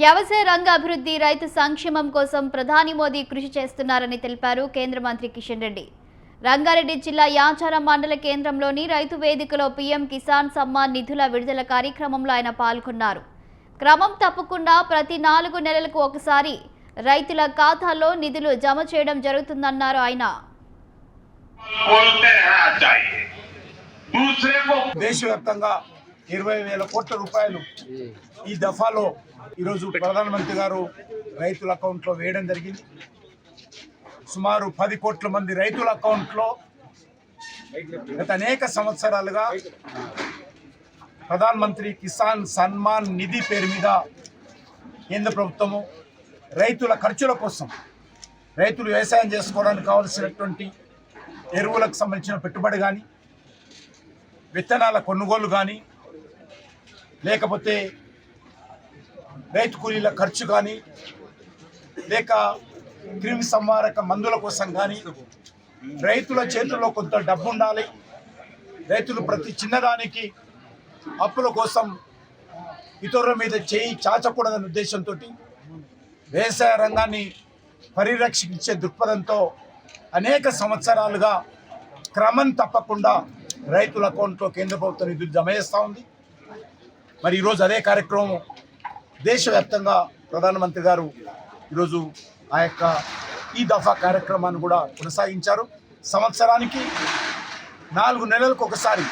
వ్యవసాయ రంగ అభివృద్ధి రైతు సంక్షేమం కోసం ప్రధాని మోదీ కృషి చేస్తున్నారని తెలిపారు కేంద్ర మంత్రి కిషన్ రెడ్డి. రంగారెడ్డి జిల్లా యాచారం మండల కేంద్రంలోని రైతు వేదికలో పీఎం కిసాన్ సమ్మాన్ నిధుల విడుదల కార్యక్రమంలో ఆయన పాల్గొన్నారు. క్రమం తప్పకుండా ప్రతి 4 నెలలకు ఒకసారి రైతుల ఖాతాల్లో నిధులు జమ చేయడం జరుగుతుందన్నారు ఆయన. దేశవ్యాప్తంగా 20,000 కోట్ల రూపాయలు ఈ దఫాలో ఈరోజు ప్రధానమంత్రి గారు రైతుల అకౌంట్లో వేయడం జరిగింది. సుమారు 10 కోట్ల మంది రైతుల అకౌంట్లో గత అనేక సంవత్సరాలుగా ప్రధానమంత్రి కిసాన్ సన్మాన్ నిధి పేరు మీద కేంద్ర ప్రభుత్వము రైతుల ఖర్చుల కోసం, రైతులు వ్యవసాయం చేసుకోవడానికి కావాల్సినటువంటి ఎరువులకు సంబంధించిన పెట్టుబడి కానీ, విత్తనాల కొనుగోలు కానీ, లేకపోతే రైతు కూలీల ఖర్చు కానీ, లేక క్రిమి సంహారక మందుల కోసం కానీ రైతుల చేతుల్లో కొంత డబ్బు ఉండాలి. రైతులు ప్రతి చిన్నదానికి అప్పుల కోసం ఇతరుల మీద చేయి చాచకూడదనే ఉద్దేశంతో వ్యవసాయ రంగాన్ని పరిరక్షించే దృక్పథంతో అనేక సంవత్సరాలుగా క్రమం తప్పకుండా రైతుల అకౌంట్లో కేంద్ర ప్రభుత్వం నిధులు జమ చేస్తూ ఉంది. మరి ఈరోజు అదే కార్యక్రమం దేశవ్యాప్తంగా ప్రధానమంత్రి గారు ఈరోజు ఆ యొక్క ఈ దఫా కార్యక్రమాన్ని కూడా కొనసాగించారు. సంవత్సరానికి 4 నెలలకు ఒకసారి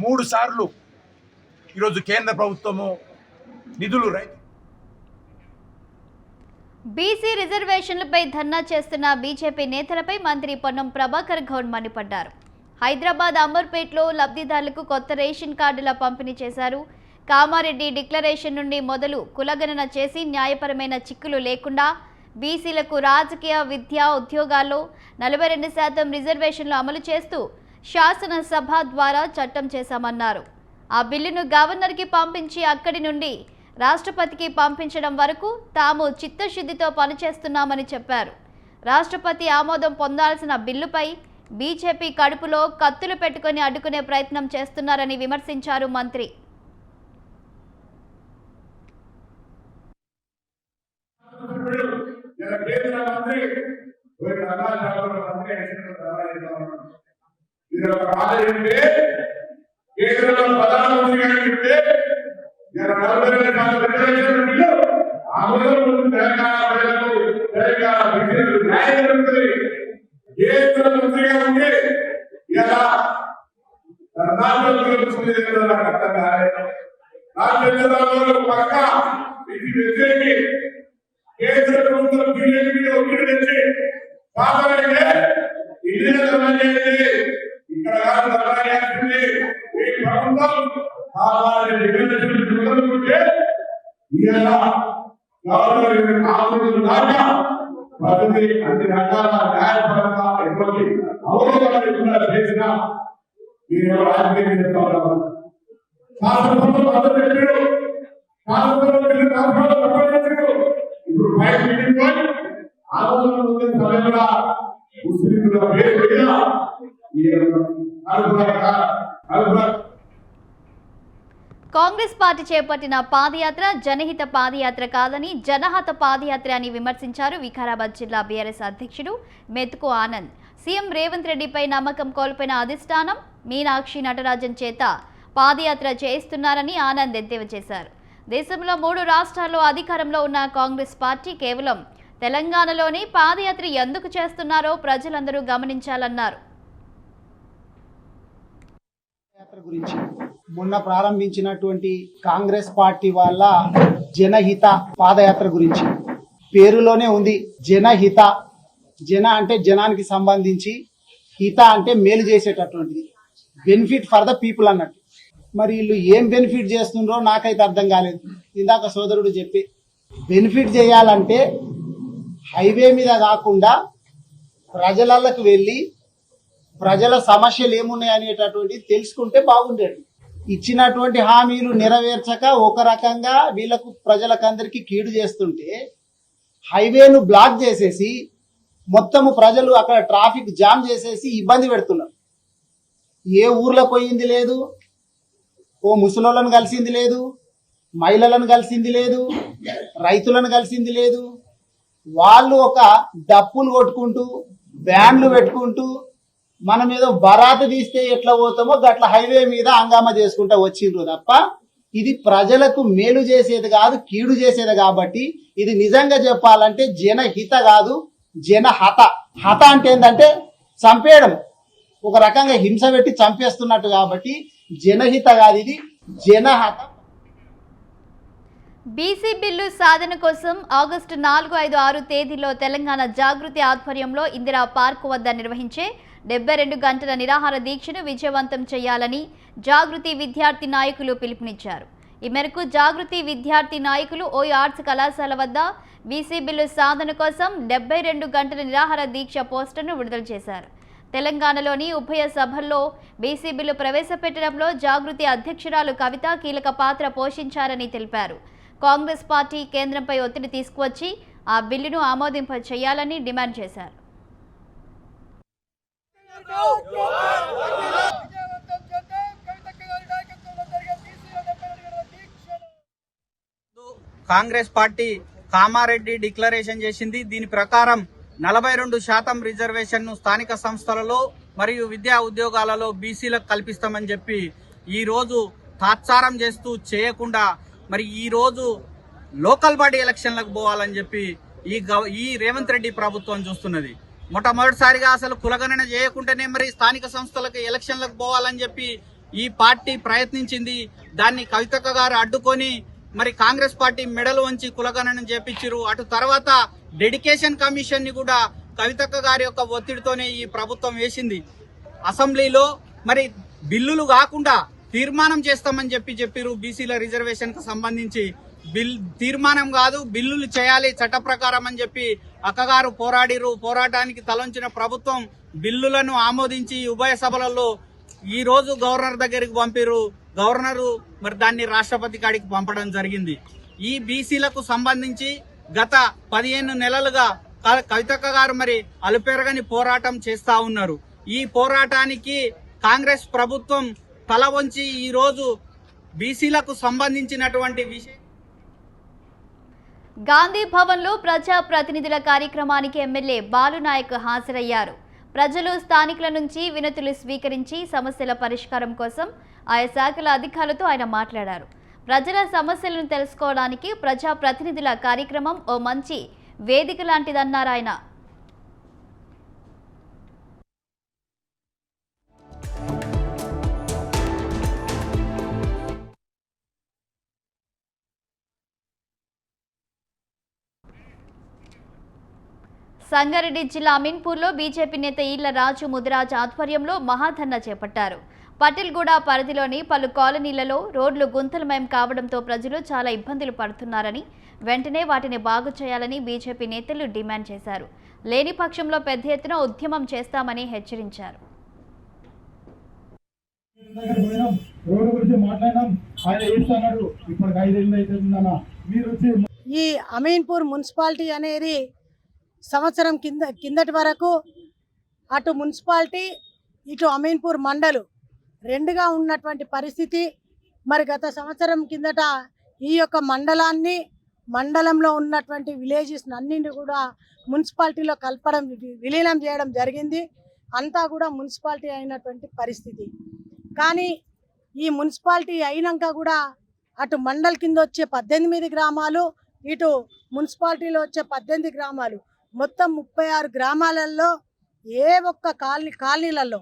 3 సార్లు ఈరోజు కేంద్ర ప్రభుత్వము నిధులు బీసీ రిజర్వేషన్లపై ధర్నా చేస్తున్న బీజేపీ నేతలపై మంత్రి పొన్నం ప్రభాకర్ గౌడ్ మండిపడ్డారు. హైదరాబాద్ అంబర్పేటలో లబ్ధిదారులకు కొత్త రేషన్ కార్డుల పంపిణీ చేశారు. కామారెడ్డి డిక్లరేషన్ నుండి మొదలు కులగణన చేసి న్యాయపరమైన చిక్కులు లేకుండా బీసీలకు రాజకీయ, విద్యా, ఉద్యోగాల్లో 42% రిజర్వేషన్లు అమలు చేస్తూ శాసనసభ ద్వారా చట్టం చేశామన్నారు. ఆ బిల్లును గవర్నర్కి పంపించి అక్కడి నుండి రాష్ట్రపతికి పంపించడం వరకు తాము చిత్తశుద్ధితో పనిచేస్తున్నామని చెప్పారు. రాష్ట్రపతి ఆమోదం పొందాల్సిన బిల్లుపై బీజేపీ కడుపులో కత్తులు పెట్టుకుని అడ్డుకునే ప్రయత్నం చేస్తున్నారని విమర్శించారు మంత్రి. కేంద్ర ప్రభుత్వం బీజేపీ ఒత్తిడి తెచ్చి కావాలంటే ఇక్కడ ఈ ప్రభుత్వం కావాలని మొదలుకుంటే ఇలా దాకా ప్రతి అన్ని రకాల న్యాయపరంగా ఎటువంటి అవరోధాలు చేసిన మీరు రాజకీయం చేస్తా ఉన్నారు. శాసనసభలో మద్దతు పెట్టారు, శాసనసభలో ఇప్పుడు కాంగ్రెస్ పార్టీ చేపట్టిన పాదయాత్ర జనహిత పాదయాత్ర కాదని జనహత పాదయాత్ర అని విమర్శించారు వికారాబాద్ జిల్లా బీఆర్ఎస్ అధ్యక్షుడు మెతుకు ఆనంద్. సీఎం రేవంత్ రెడ్డిపై నమ్మకం కోల్పోయిన అధిష్టానం మీనాక్షి నటరాజన్ చేత పాదయాత్ర చేయిస్తున్నారని ఆనంద్ ఎద్దేవా చేశారు. దేశంలో 3 రాష్ట్రాల్లో అధికారంలో ఉన్న కాంగ్రెస్ పార్టీ కేవలం తెలంగాణలోనే పాదయాత్ర ఎందుకు చేస్తున్నారో ప్రజలందరూ గమనించాలన్నారు. గురించి మొన్న ప్రారంభించినటువంటి కాంగ్రెస్ పార్టీ వాళ్ళ జనహిత పాదయాత్ర గురించి పేరులోనే ఉంది. జనహిత, జన అంటే జనానికి సంబంధించి, హిత అంటే మేలు చేసేటటువంటిది, బెనిఫిట్ ఫర్ ద పీపుల్ అన్నట్టు. మరి వీళ్ళు ఏం బెనిఫిట్ చేస్తుండ్రో నాకైతే అర్థం కాలేదు. ఇందాక సోదరుడు చెప్పి బెనిఫిట్ చేయాలంటే హైవే మీద కాకుండా ప్రజలకు వెళ్ళి ప్రజల సమస్యలు ఏమున్నాయి అనేటటువంటిది తెలుసుకుంటే బాగుండేది. ఇచ్చినటువంటి హామీలు నెరవేర్చక ఒక రకంగా వీళ్ళకు ప్రజలకందరికీ కీడు చేస్తుంటే హైవేను బ్లాక్ చేసేసి మొత్తము ప్రజలు అక్కడ ట్రాఫిక్ జామ్ చేసేసి ఇబ్బంది పెడుతున్నారు. ఏ ఊర్లో పోయింది లేదు, ఓ ముసలోళ్ళను కలిసింది లేదు, మహిళలను కలిసింది లేదు, రైతులను కలిసింది లేదు. వాళ్ళు ఒక డప్పులు కొట్టుకుంటూ బ్యాండ్లు పెట్టుకుంటూ మనం ఏదో బరాత తీస్తే ఎట్లా పోతామో గట్ల హైవే మీద హంగామా చేసుకుంటా వచ్చిండ్రు తప్ప ఇది ప్రజలకు మేలు చేసేది కాదు, కీడు చేసేది. కాబట్టి ఇది నిజంగా చెప్పాలంటే జనహిత కాదు, జనహత. హత అంటే ఏంటంటే చంపేయడం, ఒక రకంగా హింస పెట్టి చంపేస్తున్నట్టు. కాబట్టి జనహిత కాదు, ఇది జనహత. బీసీ బిల్లు సాధన కోసం ఆగస్టు 4, 5, 6 తేదీలో తెలంగాణ జాగృతి ఆధ్వర్యంలో ఇందిరా పార్క్ వద్ద నిర్వహించే 72 గంటల నిరాహార దీక్షను విజయవంతం చేయాలని జాగృతి విద్యార్థి నాయకులు పిలుపునిచ్చారు. ఈ మేరకు జాగృతి విద్యార్థి నాయకులు ఓయూ ఆర్ట్స్ కళాశాల వద్ద బీసీ బిల్లు సాధన కోసం 72 గంటల నిరాహార దీక్ష పోస్టర్ను విడుదల చేశారు. తెలంగాణలోని ఉభయ సభల్లో బీసీ బిల్లు ప్రవేశపెట్టడంలో జాగృతి అధ్యక్షురాలు కవిత కీలక పాత్ర పోషించారని తెలిపారు. కాంగ్రెస్ పార్టీ కేంద్రంపై ఒత్తిడి తీసుకువచ్చి ఆ బిల్లును ఆమోదింప చేయాలని డిమాండ్ చేశారు. కాంగ్రెస్ పార్టీ కామారెడ్డి డిక్లరేషన్ చేసింది. దీని ప్రకారం 42% రిజర్వేషన్ ను స్థానిక సంస్థలలో మరియు విద్యా ఉద్యోగాలలో బీసీలకు కల్పిస్తామని చెప్పి ఈ రోజు తాత్సారం చేస్తూ చేయకుండా మరి ఈ రోజు లోకల్ బాడీ ఎలక్షన్లకు పోవాలని చెప్పి ఈ రేవంత్ రెడ్డి ప్రభుత్వం చూస్తున్నది. మొట్టమొదటిసారిగా అసలు కులగణన చేయకుండానే మరి స్థానిక సంస్థలకు ఎలక్షన్లకు పోవాలని చెప్పి ఈ పార్టీ ప్రయత్నించింది. దాన్ని కవితక్క గారు అడ్డుకొని మరి కాంగ్రెస్ పార్టీ మెడలు వంచి కులగణన చేపించారు. అటు తర్వాత డెడికేషన్ కమిషన్ ని కూడా కవితక్క గారి యొక్క ఒత్తిడితోనే ఈ ప్రభుత్వం వేసింది. అసెంబ్లీలో మరి బిల్లులు కాకుండా తీర్మానం చేస్తామని చెప్పారు. బీసీల రిజర్వేషన్ కు సంబంధించి తీర్మానం కాదు బిల్లులు చేయాలి చట్ట ప్రకారం అని చెప్పి అక్కగారు పోరాటానికి తలంచిన ప్రభుత్వం బిల్లులను ఆమోదించి ఉభయ సభలలో ఈ రోజు గవర్నర్ దగ్గరికి పంపారు. గవర్నరు మరి దాన్ని రాష్ట్రపతి కాడికి పంపడం జరిగింది. ఈ బీసీలకు సంబంధించి గత 15 నెలలుగా కవితక్క గారు మరి అలుపెరగని పోరాటం చేస్తా ఉన్నారు. ఈ పోరాటానికి కాంగ్రెస్ ప్రభుత్వం తల వంచి ఈ రోజు బీసీలకు సంబంధించినటువంటి విషయం. గాంధీ భవన్లో ప్రజా ప్రతినిధుల కార్యక్రమానికి ఎమ్మెల్యే బాలునాయక్ హాజరయ్యారు. ప్రజలు స్థానికుల నుంచి వినతులు స్వీకరించి సమస్యల పరిష్కారం కోసం ఆయా శాఖల అధికారులతో ఆయన మాట్లాడారు. ప్రజల సమస్యలను తెలుసుకోవడానికి ప్రజా ప్రతినిధుల కార్యక్రమం ఓ మంచి వేదిక లాంటిదన్నారు ఆయన. సంగారెడ్డి జిల్లా అమీన్పూర్లో బీజేపీ నేత ఈళ్ల రాజు ముదిరాజ్ ఆధ్వర్యంలో మహాధర్నా చేపట్టారు. పటేల్గూడ పరిధిలోని పలు కాలనీలలో రోడ్లు గుంతలమయం కావడంతో ప్రజలు చాలా ఇబ్బందులు పడుతున్నారని, వెంటనే వాటిని బాగు చేయాలని బీజేపీ నేతలు డిమాండ్ చేశారు. లేని పక్షంలో పెద్ద ఎత్తున ఉద్యమం చేస్తామని హెచ్చరించారు. ఈ అమీన్పూర్ మున్సిపాలిటీ అనేది సంవత్సరం కిందటి వరకు అటు మున్సిపాలిటీ ఇటు అమీన్పూర్ మండలు రెండుగా ఉన్నటువంటి పరిస్థితి. మరి గత సంవత్సరం కిందట ఈ యొక్క మండలంలో ఉన్నటువంటి విలేజెస్ అన్నింటినీ కూడా మున్సిపాలిటీలో కలపడం, విలీనం చేయడం జరిగింది. అంతా కూడా మున్సిపాలిటీ అయినటువంటి పరిస్థితి. కానీ ఈ మున్సిపాలిటీ అయినాక కూడా అటు మండల్ కింద వచ్చే 18 గ్రామాలు, ఇటు మున్సిపాలిటీలో వచ్చే 18 గ్రామాలు, మొత్తం 36 గ్రామాలలో ఏ ఒక్క కాలనీలలో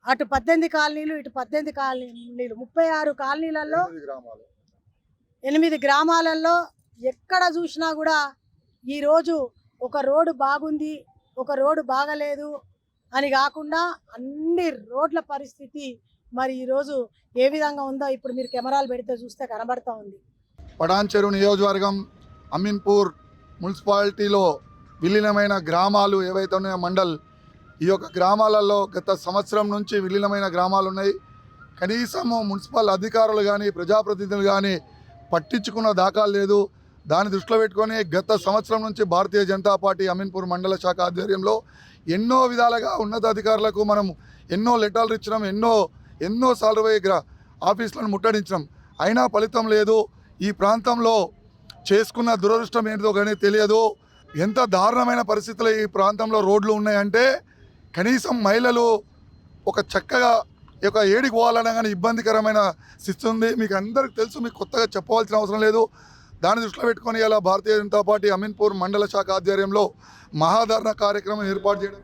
అటు 18 కాలనీలు ఇటు 18 కాలనీలు 36 కాలనీలలో 8 గ్రామాలలో ఎక్కడ చూసినా కూడా ఈరోజు ఒక రోడ్డు బాగుంది, ఒక రోడ్డు బాగలేదు అని కాకుండా అన్ని రోడ్ల పరిస్థితి మరి ఈరోజు ఏ విధంగా ఉందో ఇప్పుడు మీరు కెమెరాలు పెడితే చూస్తే కనబడతా ఉంది. పడాన్చెరు నియోజకవర్గం అమీన్పూర్ మున్సిపాలిటీలో విలీనమైన గ్రామాలు ఏవైతే ఉన్నాయో మండల్, ఈ యొక్క గ్రామాలలో గత సంవత్సరం నుంచి విలీనమైన గ్రామాలు ఉన్నాయి. కనీసము మున్సిపల్ అధికారులు కానీ ప్రజాప్రతినిధులు కానీ పట్టించుకున్న దాఖలు లేదు. దాన్ని దృష్టిలో పెట్టుకొని గత సంవత్సరం నుంచి భారతీయ జనతా పార్టీ అమీన్పూర్ మండల శాఖ ఆధ్వర్యంలో ఎన్నో విధాలుగా ఉన్నతాధికారులకు మనం ఎన్నో లెటర్లు ఇచ్చినాం, ఎన్నో సార్లు ఆఫీసులను ముట్టడించినాం. అయినా ఫలితం లేదు. ఈ ప్రాంతంలో చేసుకున్న దురదృష్టం ఏంటో కానీ తెలియదు. ఎంత దారుణమైన పరిస్థితులు ఈ ప్రాంతంలో రోడ్లు ఉన్నాయంటే కనీసం మహిళలు ఒక చక్కగా ఒక ఏడికి పోవాలన్నా కానీ ఇబ్బందికరమైన స్థితి ఉంది. మీకు అందరికీ తెలుసు, మీకు కొత్తగా చెప్పవలసిన అవసరం లేదు. దాన్ని దృష్టిలో పెట్టుకొని ఇలా భారతీయ జనతా పార్టీ అమీన్పూర్ మండల శాఖ ఆధ్వర్యంలో మహాధరణ కార్యక్రమం ఏర్పాటు చేయడం.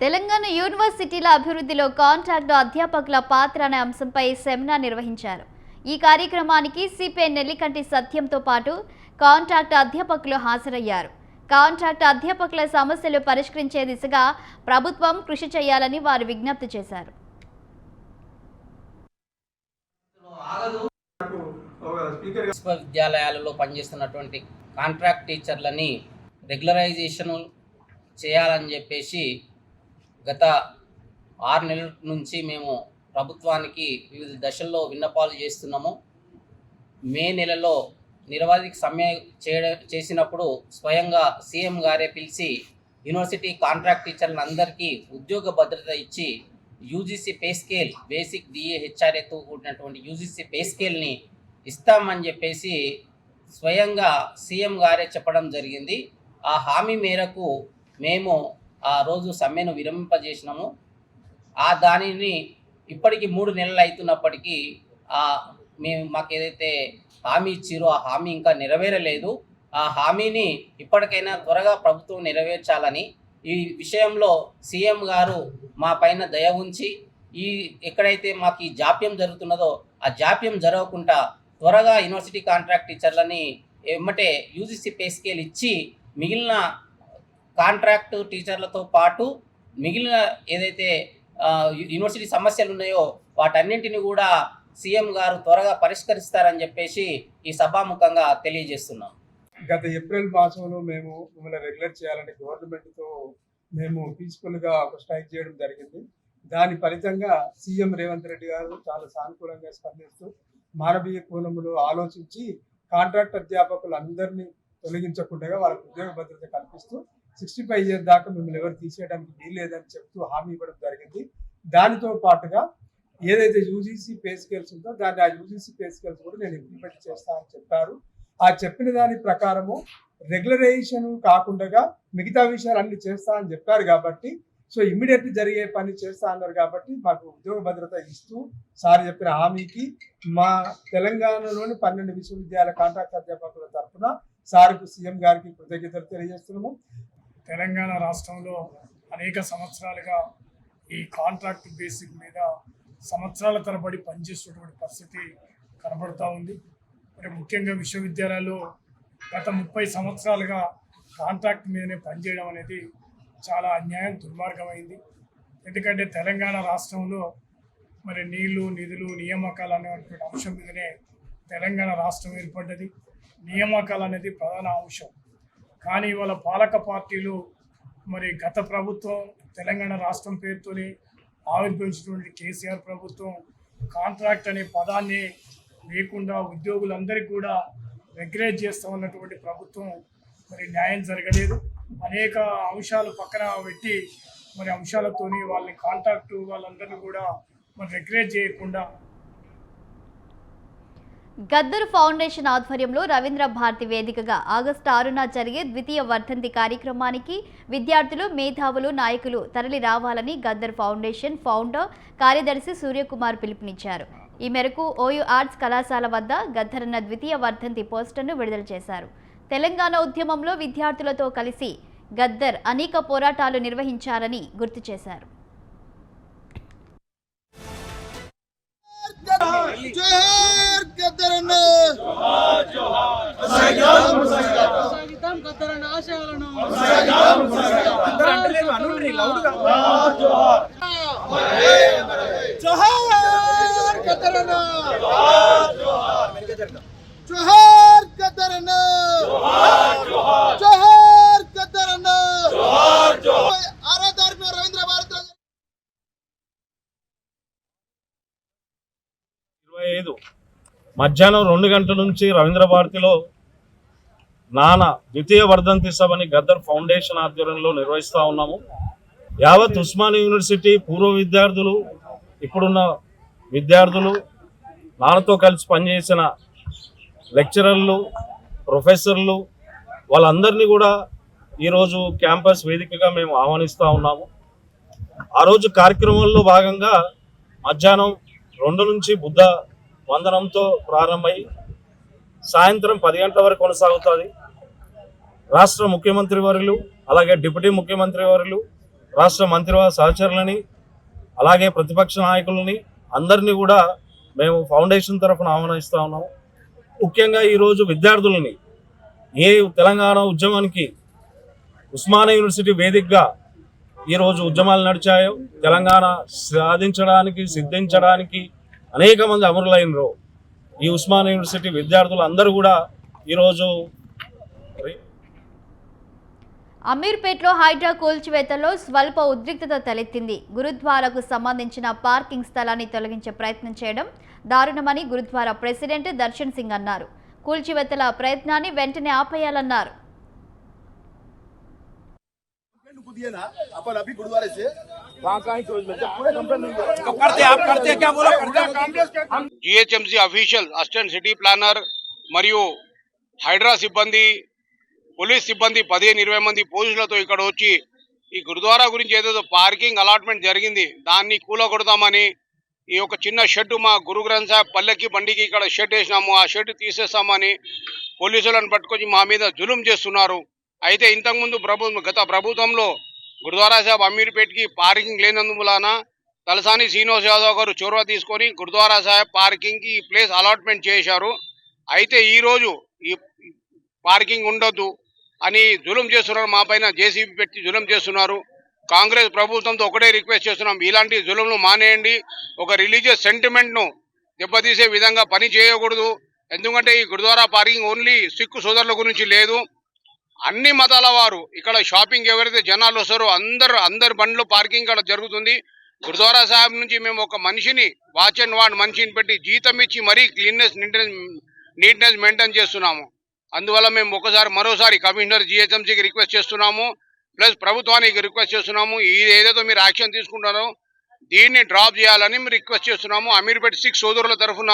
తెలంగాణ యూనివర్సిటీల అభివృద్ధిలో కాంట్రాక్టు అధ్యాపకుల పాత్ర అనే అంశంపై సెమినార్ నిర్వహించారు. ఈ కార్యక్రమానికి సిపిఐ నెల్లికంటి సత్యంతో పాటు కాంట్రాక్టు అధ్యాపకులు హాజరయ్యారు. కాంట్రాక్టు అధ్యాపకుల సమస్యలు పరిష్కరించే దిశగా ప్రభుత్వం కృషి చేయాలని వారు విజ్ఞప్తి చేశారు. విశ్వవిద్యాలయాలలో పనిచేస్తున్నటువంటి కాంట్రాక్ట్ టీచర్లని రెగ్యులరైజేషన్ చేయాలని చెప్పేసి గత 6 నెలల నుంచి మేము ప్రభుత్వానికి వివిధ దశల్లో విన్నపాలు చేస్తున్నాము. మే నెలలో నిరవధిక సమ్మె చేసినప్పుడు స్వయంగా సీఎం గారే పిలిచి యూనివర్సిటీ కాంట్రాక్ట్ టీచర్లను అందరికీ ఉద్యోగ భద్రత ఇచ్చి యూజీసీ పే స్కేల్ బేసిక్ డిఏహెచ్ఆర్ఏతో కూడినటువంటి యూజీసీ పే స్కేల్ని ఇస్తామని చెప్పేసి స్వయంగా సీఎం గారే చెప్పడం జరిగింది. ఆ హామీ మేరకు మేము ఆ రోజు సమ్మెను విరమింపజేసినాము. దానిని ఇప్పటికి 3 నెలలు అవుతున్నప్పటికీ మాకు ఏదైతే హామీ ఇచ్చిరో ఆ హామీ ఇంకా నెరవేరలేదు. ఆ హామీని ఇప్పటికైనా త్వరగా ప్రభుత్వం నెరవేర్చాలని ఈ విషయంలో సీఎం గారు మా పైన దయ ఉంచి ఎక్కడైతే మాకు ఈ జాప్యం జరుగుతున్నదో ఆ జాప్యం జరగకుండా త్వరగా యూనివర్సిటీ కాంట్రాక్ట్ టీచర్లని ఎమ్మటే యూజీసీ పే స్కేల్ ఇచ్చి మిగిలిన కాంట్రాక్ట్ టీచర్లతో పాటు మిగిలిన ఏదైతే యూనివర్సిటీ సమస్యలు ఉన్నాయో వాటన్నింటిని కూడా సీఎం గారు త్వరగా పరిష్కరిస్తారని చెప్పేసి ఈ సభాముఖంగా తెలియజేస్తున్నాం. గత ఏప్రిల్ మాసంలో మేము మిమ్మల్ని రెగ్యులర్ చేయాలని గవర్నమెంట్తో మేము పీస్ఫుల్గా ఒక స్ట్రైక్ చేయడం జరిగింది. దాని ఫలితంగా సీఎం రేవంత్ రెడ్డి గారు చాలా సానుకూలంగా స్పందిస్తూ మానవీయ కోణంలో ఆలోచించి కాంట్రాక్ట్ అధ్యాపకులందరినీ తొలగించకుండా వాళ్ళకు ఉద్యోగ భద్రత కల్పిస్తూ 65 years దాకా మిమ్మల్ని ఎవరు తీసేయడానికి వీల్లేదని చెప్తూ హామీ ఇవ్వడం జరిగింది. దానితో పాటుగా ఏదైతే యూజీసీ పే స్కేల్స్ ఉందో దాన్ని ఆ యూజీసీ పే స్కేల్స్ కూడా నేను ఇంప్లిమెంట్ చేస్తానని చెప్పారు. ఆ చెప్పిన దాని ప్రకారము రెగ్యులరైజేషన్ కాకుండా మిగతా విషయాలు అన్ని చేస్తా అని చెప్పారు కాబట్టి సో ఇమ్మీడియట్లీ జరిగే పని చేస్తా అన్నారు కాబట్టి మాకు ఉద్యోగ భద్రత ఇస్తూ సార్ చెప్పిన హామీకి మా తెలంగాణలోని 12 విశ్వవిద్యాలయ కాంట్రాక్ట్ అధ్యాపకుల తరఫున సార్కు సీఎం గారికి కృతజ్ఞతలు తెలియజేస్తున్నాము. తెలంగాణ రాష్ట్రంలో అనేక సంవత్సరాలుగా ఈ కాంట్రాక్ట్ బేసిక్ మీద సంవత్సరాల తరబడి పనిచేస్తున్నటువంటి పరిస్థితి కనబడుతూ ఉంది. మరి ముఖ్యంగా విశ్వవిద్యాలయాల్లో గత 30 సంవత్సరాలుగా కాంట్రాక్ట్ మీదనే పనిచేయడం అనేది చాలా అన్యాయం, దుర్మార్గమైంది. ఎందుకంటే తెలంగాణ రాష్ట్రంలో మరి నీళ్లు, నిధులు, నియామకాలు అనేటువంటి అంశం మీదనే తెలంగాణ రాష్ట్రం ఏర్పడ్డది. నియామకాలు అనేది ప్రధాన అంశం. కానీ ఇవాళ పాలక పార్టీలు మరి గత ప్రభుత్వం తెలంగాణ రాష్ట్రం పేరుతోనే ఆవిర్భవించినటువంటి కేసీఆర్ ప్రభుత్వం కాంట్రాక్ట్ అనే పదాన్ని లేకుండా ఉద్యోగులందరికీ కూడా రెగ్యులేట్ చేస్తూ ఉన్నటువంటి ప్రభుత్వం మరి న్యాయం జరగలేదు. అనేక అంశాలు పక్కన పెట్టి మరి అంశాలతోని వాళ్ళని కాంట్రాక్టు వాళ్ళందరినీ కూడా మరి రెగ్యులేట్ చేయకుండా గద్దర్ ఫౌండేషన్ ఆధ్వర్యంలో రవీంద్ర భారతి వేదికగా ఆగస్టు 6న జరిగే ద్వితీయ వర్ధంతి కార్యక్రమానికి విద్యార్థులు, మేధావులు, నాయకులు తరలి రావాలని గద్దర్ ఫౌండేషన్ ఫౌండర్ కార్యదర్శి సూర్యకుమార్ పిలుపునిచ్చారు. ఈ మేరకు ఓయూ ఆర్ట్స్ కళాశాల వద్ద గద్దరన్న ద్వితీయ వర్ధంతి పోస్టర్ను విడుదల చేశారు. తెలంగాణ ఉద్యమంలో విద్యార్థులతో కలిసి గద్దర్ అనేక పోరాటాలు నిర్వహించారని గుర్తు చేశారు. మధ్యాహ్నం 2 గంటల నుంచి రవీంద్ర భారతిలో ద్వితీయ వర్ధంతి సభని గద్దర్ ఫౌండేషన్ ఆధ్వర్యంలో నిర్వహిస్తూ ఉన్నాము. యావత్ ఉస్మానియా యూనివర్సిటీ పూర్వ విద్యార్థులు, ఇప్పుడున్న విద్యార్థులు, నాన్నతో కలిసి పనిచేసిన లెక్చరర్లు, ప్రొఫెసర్లు వాళ్ళందరినీ కూడా ఈరోజు క్యాంపస్ వేదికగా మేము ఆహ్వానిస్తూ ఉన్నాము. ఆ రోజు కార్యక్రమంలో భాగంగా మధ్యాహ్నం 2 నుంచి బుద్ధ వందనంతో ప్రారంభమై సాయంత్రం 10 గంటల వరకు కొనసాగుతుంది. రాష్ట్ర ముఖ్యమంత్రి వర్యులు, అలాగే డిప్యూటీ ముఖ్యమంత్రి వర్యులు, రాష్ట్ర మంత్రివర్గ సహచరులని, అలాగే ప్రతిపక్ష నాయకులని అందరినీ కూడా మేము ఫౌండేషన్ తరఫున ఆహ్వానిస్తూ ఉన్నాము. ముఖ్యంగా ఈరోజు విద్యార్థులని ఏ తెలంగాణ ఉద్యమానికి ఉస్మానియా యూనివర్సిటీ వేదికగా ఈరోజు ఉద్యమాలు నడిచాయో, తెలంగాణ సాధించడానికి సిద్ధించడానికి అనేక మంది అమరులైనరు. ఈ ఉస్మానియా యూనివర్సిటీ విద్యార్థులు అందరూ కూడా ఈరోజు అమీర్పేట్లో హైడ్రా కూల్చివేతలో స్వల్ప ఉద్రిక్తత తలెత్తింది. గురుద్వారాకు సంబంధించిన పార్కింగ్ స్థలాన్ని తొలగించే ప్రయత్నం చేయడం దారుణమని గురుద్వారా ప్రెసిడెంట్ దర్శన్ సింగ్ అన్నారు. కూల్చివేతల ప్రయత్నాన్ని వెంటనే ఆపేయాలన్నారు. GHMC official assistant city planar మరియు హైడ్రా సిబ్బంది, పోలీస్ సిబ్బంది 15-20 మంది పోలీసులతో ఇక్కడ వచ్చి ఈ గురుద్వారా గురించి ఏదో పార్కింగ్ అలాట్మెంట్ జరిగింది, దాన్ని కూలగొడతామని ఈ యొక్క చిన్న షెడ్ మా గురు గ్రంథ్ సాహెబ్ పల్లెకి బండికి ఇక్కడ షెడ్ వేసినాము, ఆ షెడ్ తీసేస్తామని పోలీసులను పట్టుకొచ్చి మా మీద జులుం చేస్తున్నారు. అయితే ఇంతకుముందు గత ప్రభుత్వంలో గురుద్వారా సాహెబ్ అమీర్పేట్కి పార్కింగ్ లేనందువలన తలసాని శ్రీనివాస్ యాదవ్ గారు చొరవ తీసుకొని గురుద్వారా సాహెబ్ పార్కింగ్కి ఈ ప్లేస్ అలాట్మెంట్ చేశారు. అయితే ఈరోజు ఈ పార్కింగ్ ఉండొద్దు అని జులుం చేస్తున్నారు, మా పైన జేసీబీ పెట్టి జులుం చేస్తున్నారు. కాంగ్రెస్ ప్రభుత్వంతో ఒకటే రిక్వెస్ట్ చేస్తున్నాం, ఇలాంటి జులుంలు మానేయండి. ఒక రిలీజియస్ సెంటిమెంట్ను దెబ్బతీసే విధంగా పని చేయకూడదు. ఎందుకంటే ఈ గురుద్వారా పార్కింగ్ ఓన్లీ సిక్కు సోదరుల గురించి లేదు, అన్ని మతాల వారు ఇక్కడ షాపింగ్ ఎవరైతే జనాలు వస్తారో అందరు బండ్లు పార్కింగ్ ఇక్కడ జరుగుతుంది. గురుద్వారా సాహెబ్ నుంచి మేము ఒక మనిషిని, వాచ్ అండ్ వార్డ్ మనిషిని పెట్టి జీతం ఇచ్చి మరీ నీట్నెస్ మెయింటైన్ చేస్తున్నాము. అందువల్ల మేము మరోసారి కమిషనర్ GHMCకి రిక్వెస్ట్ చేస్తున్నాము, ప్లస్ ప్రభుత్వానికి రిక్వెస్ట్ చేస్తున్నాము. ఇది ఏదైతే మీరు యాక్షన్ తీసుకుంటారో దీన్ని డ్రాప్ చేయాలని మేము రిక్వెస్ట్ చేస్తున్నాము. అమీర్పేట్ 6 సోదరుల తరఫున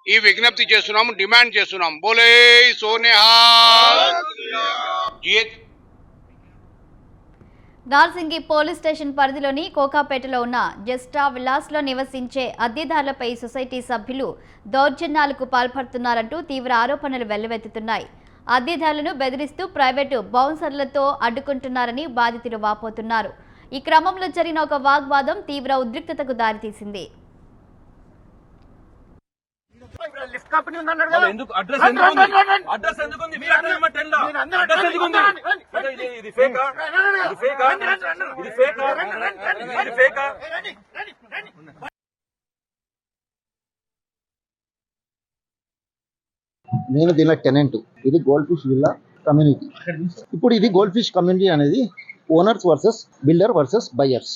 ఈ విజ్ఞప్తి చేస్తున్నాము, డిమాండ్ చేస్తున్నాము. బోలే సోనిహాల్. నార్సింగి పోలీస్ స్టేషన్ పరిధిలోని కోకాపేటలో ఉన్న జస్టా విలాస్లో నివసించే అద్దెదారులపై సొసైటీ సభ్యులు దౌర్జన్యాలకు పాల్పడుతున్నారంటూ తీవ్ర ఆరోపణలు వెల్లువెత్తుతున్నాయి. అద్దెదారులను బెదిరిస్తూ ప్రైవేటు బౌన్సర్లతో అడ్డుకుంటున్నారని బాధితులు వాపోతున్నారు. ఈ క్రమంలో జరిగిన ఒక వాగ్వాదం తీవ్ర ఉద్రిక్తతకు దారితీసింది. నేను దీనిలో టెనెంట్. ఇది గోల్డ్ ఫిష్ విల్లా కమ్యూనిటీ. ఇప్పుడు ఇది గోల్డ్ ఫిష్ కమ్యూనిటీ అనేది owners versus builder versus buyers.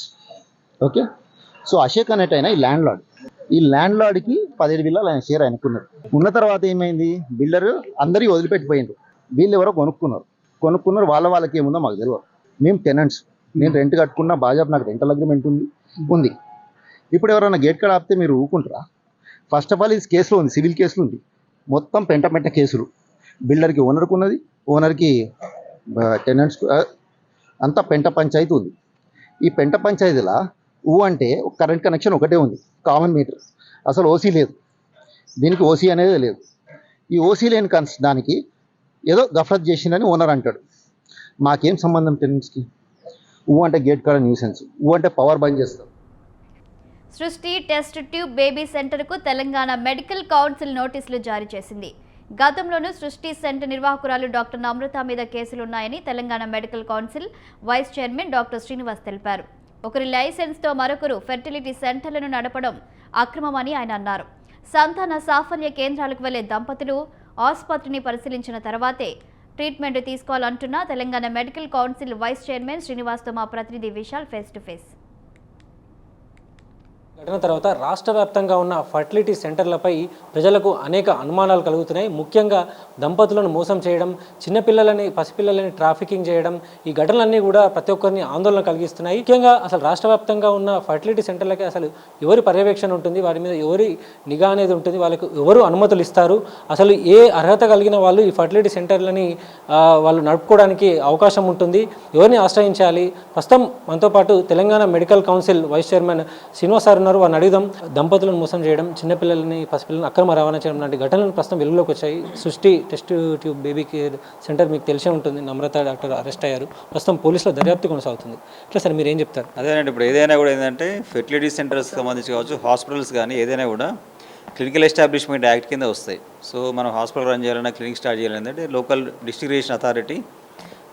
Okay, so అశేక్ అనేట ఆయన ఈ ల్యాండ్ లార్డ్. ఈ ల్యాండ్ లార్డ్కి 17 విల్లాలు ఆయన షేర్ అనుకున్నారు. ఉన్న తర్వాత ఏమైంది, బిల్డర్ అందరికీ వదిలిపెట్టిపోయిండ్రు. వీళ్ళు ఎవరో కొనుక్కున్నారు, వాళ్ళకి ఏముందో మాకు తెలియదు. మేము టెనెంట్స్, నేను రెంట్ కట్టుకున్నా, బాజాబ్ నాకు రెంటల్ అగ్రిమెంట్ ఉంది. ఇప్పుడు ఎవరైనా గేట్ కాడ ఆపితే మీరు ఊరుకుంటారా? ఫస్ట్ ఆఫ్ ఆల్ ఇది కేసులో ఉంది, సివిల్ కేసులు ఉంది. మొత్తం పెంట కేసులు. బిల్డర్కి ఓనర్కి ఉన్నది, ఓనర్కి టెనెంట్స్, అంతా పెంట పంచాయతీ ఉంది. ఈ పెంట పంచాయతీలా అంటే కరెంట్ కనెక్షన్ ఒకటే ఉంది, కామన్ మీటర్. అసలు ఓసీ లేదు, దీనికి ఓసీ అనేది లేదు. ఈ ఓసీ లేని దానికి ఏదో గఫలత్ చేసిందని ఓనర్ అంటాడు. మాకేం సంబంధం టెనెంట్స్కి? అంటే గేట్ కాడ న్యూసెన్స్, అంటే పవర్ బంద్ చేస్తాం. సృష్టి టెస్ట్ ట్యూబ్ బేబీ సెంటర్కు తెలంగాణ మెడికల్ కౌన్సిల్ నోటీసులు జారీ చేసింది. గతంలోనూ సృష్టి సెంటర్ నిర్వాహకురాలు డాక్టర్ నమ్రత మీద కేసులున్నాయని Telangana medical council vice chairman doctor Srinivas తెలిపారు. ఒకరి లైసెన్స్తో మరొకరు ఫెర్టిలిటీ సెంటర్లను నడపడం అక్రమమని ఆయన అన్నారు. సంతాన సాఫల్య కేంద్రాలకు వెళ్లే దంపతులు ఆసుపత్రిని పరిశీలించిన తర్వాతే ట్రీట్మెంట్ తీసుకోవాలంటున్న Telangana medical council vice chairman శ్రీనివాస్తో మా ప్రతినిధి విశాల్ ఫేస్ టు ఫేస్. ఘటన తర్వాత రాష్ట్ర వ్యాప్తంగా ఉన్న ఫర్టిలిటీ సెంటర్లపై ప్రజలకు అనేక అనుమానాలు కలుగుతున్నాయి. ముఖ్యంగా దంపతులను మోసం చేయడం, పసిపిల్లలని ట్రాఫికింగ్ చేయడం, ఈ ఘటనలన్నీ కూడా ప్రతి ఒక్కరిని ఆందోళన కలిగిస్తున్నాయి. ముఖ్యంగా అసలు రాష్ట్ర వ్యాప్తంగా ఉన్న ఫర్టిలిటీ సెంటర్లకి అసలు ఎవరి పర్యవేక్షణ ఉంటుంది, వారి మీద ఎవరి నిఘా అనేది ఉంటుంది, వాళ్ళకు ఎవరు అనుమతులు ఇస్తారు, అసలు ఏ అర్హత కలిగిన వాళ్ళు ఈ ఫర్టిలిటీ సెంటర్లని వాళ్ళు నడుపుకోవడానికి అవకాశం ఉంటుంది, ఎవరిని ఆశ్రయించాలి. ప్రస్తుతం మనతో పాటు Telangana medical council vice chairman Srinivas sir ఉన్నారు. వారిని అడుగుదాం. దంపతులను మోసం చేయడం, పసిపిల్లలని అక్రమ రవాణా చేయడం లాంటి ఘటనలు ప్రస్తుతం వెలుగులోకి వచ్చాయి. సృష్టి test tube baby care centre మీకు తెలిసే ఉంటుంది. నమ్రత డాక్టర్ అరెస్ట్ అయ్యారు. ప్రస్తుతం పోలీసుల దర్యాప్తు కొనసాగుతుంది. ఇట్లా సార్ మీరు ఏం చెప్తారు? అదేనండి, ఇప్పుడు ఏదైనా కూడా ఏంటంటే ఫెర్టిలిటీ సెంటర్స్కి సంబంధించి కావచ్చు, హాస్పిటల్స్ కానీ ఏదైనా కూడా క్లినికల్ ఎస్టాబ్లిష్మెంట్ యాక్ట్ కింద వస్తాయి. సో మనం హాస్పిటల్ రన్ చేయాలన్నా, క్లినిక్ స్టార్ట్ చేయాలంటే లోకల్ డిస్ట్రిక్ట్ రిజిస్ట్రేషన్ అథారిటీ,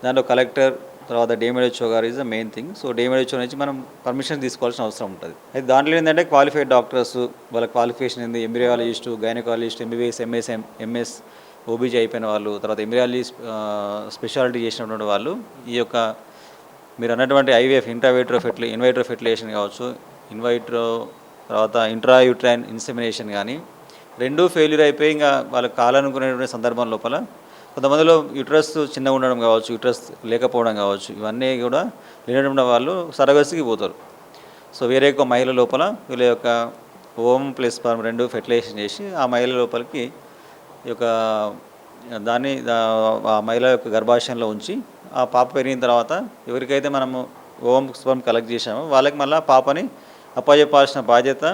దాంట్లో కలెక్టర్, తర్వాత DMHO గారు is the main thing. So DMHO నుంచి మనం పర్మిషన్ తీసుకోవాల్సిన అవసరం ఉంటుంది. అయితే దాంట్లో ఏంటంటే క్వాలిఫైడ్ డాక్టర్స్, వాళ్ళ క్వాలిఫికేషన్ ఏంది, embryologist, gynaecologist, MBBS, MS, OBG అయిపోయిన వాళ్ళు, తర్వాత ఎంబ్రియాలజీ స్పెషాలిటీ చేసినటువంటి వాళ్ళు, ఈ యొక్క మీరు అన్నటువంటి IVF ఇన్వైట్రో ఫెర్టిలైజేషన్ కావచ్చు, తర్వాత ఇంట్రాయూట్రైన్ ఇన్సెమినేషన్ కానీ రెండూ ఫెయిల్యూర్ అయిపోయి ఇంకా వాళ్ళకి కావాలనుకునేటువంటి సందర్భం లోపల కొంతమందిలో యూట్రస్ చిన్నగా ఉండడం కావచ్చు, యూట్రస్ లేకపోవడం కావచ్చు, ఇవన్నీ కూడా లేనటువంటి వాళ్ళు సరగసికి పోతారు. సో వేరే ఒక మహిళ లోపల వీళ్ళ యొక్క ఓవం ప్లస్ స్పర్మ్ రెండు ఫెర్టిలైజేషన్ చేసి ఆ మహిళ లోపలికి ఈ యొక్క ఆ మహిళ యొక్క గర్భాశయంలో ఉంచి ఆ పాప పెరిగిన తర్వాత ఎవరికైతే మనము ఓవం స్పర్మ్ కలెక్ట్ చేసామో వాళ్ళకి మళ్ళీ పాపని అప్పచెప్పాల్సిన బాధ్యత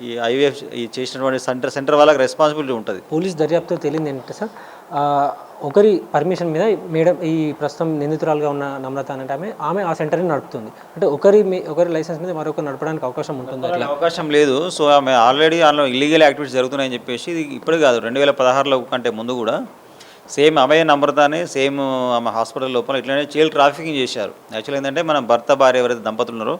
ఈ IVF చేసినటువంటి సెంటర్ వాళ్ళకి రెస్పాన్సిబిలిటీ ఉంటుంది. పోలీస్ దర్యాప్తులో తేలింది ఏంటంటే సార్, ఒకరి పర్మిషన్ మీద మేడం ఈ ప్రస్తుతం నిందితురాలుగా ఉన్న నమ్రత అంటే ఆమె ఆ సెంటర్ని నడుపుతుంది. అంటే ఒకరి లైసెన్స్ మీద మరొకరు నడపడానికి అవకాశం ఉంటుంది? అవకాశం లేదు. సో ఆమె ఆల్రెడీ అందులో ఇల్లీగల్ యాక్టివిటీస్ జరుగుతున్నాయని చెప్పేసి ఇది ఇప్పుడు కాదు, 2016లో కంటే ముందు కూడా సేమ్ అభయ నమ్రతనే సేమ్ ఆమె హాస్పిటల్ లోపల ఇట్లనే చైల్డ్ ట్రాఫికింగ్ చేశారు. యాక్చువల్ ఏంటంటే మన భర్త భార్య ఎవరైతే దంపతులు ఉన్నారో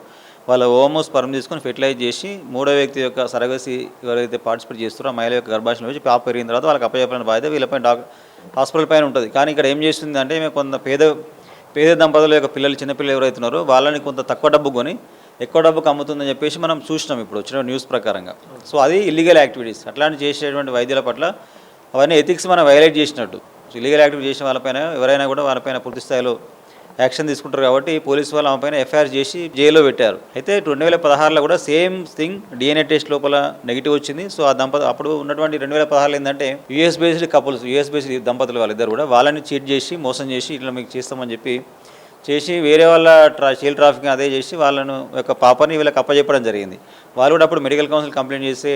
వాళ్ళ ఓమో స్పర్మ్ తీసుకొని ఫెర్టిలైజ్ చేసి మూడో వ్యక్తి యొక్క సరగసి ఎవరైతే పార్టిసిపేట్ చేస్తారో ఆ మహిళ యొక్క గర్భాశయంలో వచ్చి పాప పెరిగిన తర్వాత వాళ్ళకి అప్పచెప్పాలని బాధ్యత వీళ్ళపైన హాస్పిటల్ పైన ఉంటుంది. కానీ ఇక్కడ ఏం చేస్తుంది అంటే మేము కొంత పేద దంపతుల యొక్క చిన్నపిల్లలు ఎవరైతే ఉన్నారో వాళ్ళని కొంత తక్కువ డబ్బు కొని ఎక్కువ డబ్బుకు అమ్ముతుందని చెప్పేసి మనం చూసినాం ఇప్పుడు వచ్చిన న్యూస్ ప్రకారంగా. సో అది ఇల్లీగల్ యాక్టివిటీస్. అట్లాంటి చేసేటువంటి వైద్యుల పట్ల అవన్నీ ఎథిక్స్ మనం వైలేట్ చేసినట్టు. ఇల్లీగల్ యాక్టివిటీ చేసిన వాళ్ళపైన ఎవరైనా కూడా వాళ్ళపైన పూర్తి స్థాయిలో యాక్షన్ తీసుకుంటారు. కాబట్టి పోలీసు వాళ్ళు ఆమె పైన FIR చేసి జైల్లో పెట్టారు. అయితే 2016లో కూడా సేమ్ థింగ్ DNA టెస్ట్ లోపల నెగిటివ్ వచ్చింది. సో ఆ అప్పుడు ఉన్నటువంటి 2016 ఏంటంటే US based couples, US based దంపతులు వాళ్ళిద్దరు కూడా వాళ్ళని చీట్ చేసి మోసం చేసి ఇట్లా మీకు చేస్తామని చెప్పి చేసి వేరే వాళ్ళ చైల్డ్ ట్రాఫికింగ్ అదే చేసి వాళ్ళను యొక్క పాపని వీళ్ళకి అప్పచెప్పడం జరిగింది. వాళ్ళు కూడా అప్పుడు మెడికల్ కౌన్సిల్ కంప్లైంట్ చేసి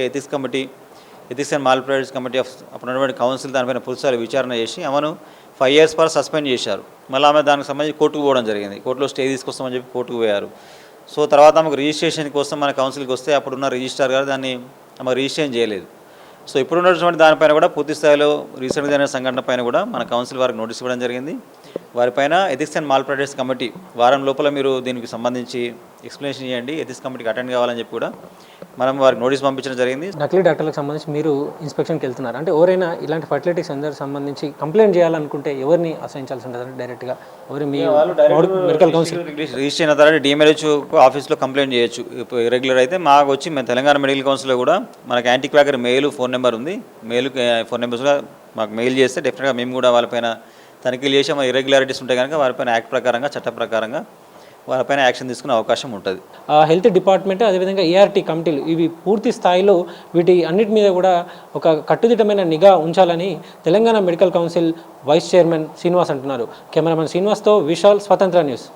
ethics and mall practice committee of అప్పుడు ఉన్నటువంటి కౌన్సిల్ దానిపైన పురుషాలు విచారణ చేసి ఆమెను 5 years సస్పెండ్ చేశారు. మళ్ళీ ఆమె దానికి సంబంధించి కోర్టుకు పోవడం జరిగింది. కోర్టులో స్టే తీసుకొస్తామని చెప్పి కోర్టుకు పోయారు. సో తర్వాత ఆమెకు రిజిస్ట్రేషన్ కోసం మన కౌన్సిల్కి వస్తే అప్పుడున్న రిజిస్ట్రార్ గారు దాన్ని ఆమె రిజిస్ట్రేషన్ చేయలేదు. సో ఇప్పుడు ఉన్నటువంటి దానిపైన కూడా పూర్తి స్థాయిలో రీసెంట్గా జరిగిన సంఘటన పైన కూడా మన కౌన్సిల్ వారికి నోటీస్ ఇవ్వడం జరిగింది. వారిపైన ethics and mall practice committee వారం లోపల మీరు దీనికి సంబంధించి ఎక్స్ప్లెనేషన్ చేయండి, ఎథిక్స్ కమిటీకి అటెండ్ కావాలని చెప్పి కూడా మనం వారికి నోటీస్ పంపించడం జరిగింది. నకిలీ డాక్టర్లకు సంబంధించి మీరు ఇన్స్పెక్షన్కి వెళ్తున్నారు అంటే ఎవరైనా ఇలాంటి ఫర్టిలిటీ సెంటర్ సంబంధించి కంప్లైంట్ చేయాలనుకుంటే ఎవరిని ఆశ్రయించాల్సి ఉంటుంది? డైరెక్ట్గా medical council registration authority DMHO ఆఫీస్లో కంప్లైంట్ చేయొచ్చు. ఇప్పుడు రెగ్యులర్ అయితే మాకు వచ్చి మేము తెలంగాణ మెడికల్ కౌన్సిల్లో కూడా మనకి anti Quaker mail phone number ఉంది. ఫోన్ నెంబర్స్గా మాకు మెయిల్ చేస్తే డెఫినెట్గా మేము కూడా వాళ్ళపైన తనిఖీలు చేసి మన ఇర్రెగ్యులారిటీస్ ఉంటే కనుక వారిపైన యాక్ట్ ప్రకారంగా చట్ట ప్రకారంగా వారిపైన యాక్షన్ తీసుకునే అవకాశం ఉంటుంది. హెల్త్ డిపార్ట్మెంట్ అదేవిధంగా ART కమిటీలు ఇవి పూర్తి స్థాయిలో వీటి అన్నిటి మీద కూడా ఒక కట్టుదిట్టమైన నిఘా ఉంచాలని Telangana medical council vice chairman Srinivas అంటున్నారు. కెమెరామెన్ శ్రీనివాస్తో విశాల్, స్వతంత్ర న్యూస్.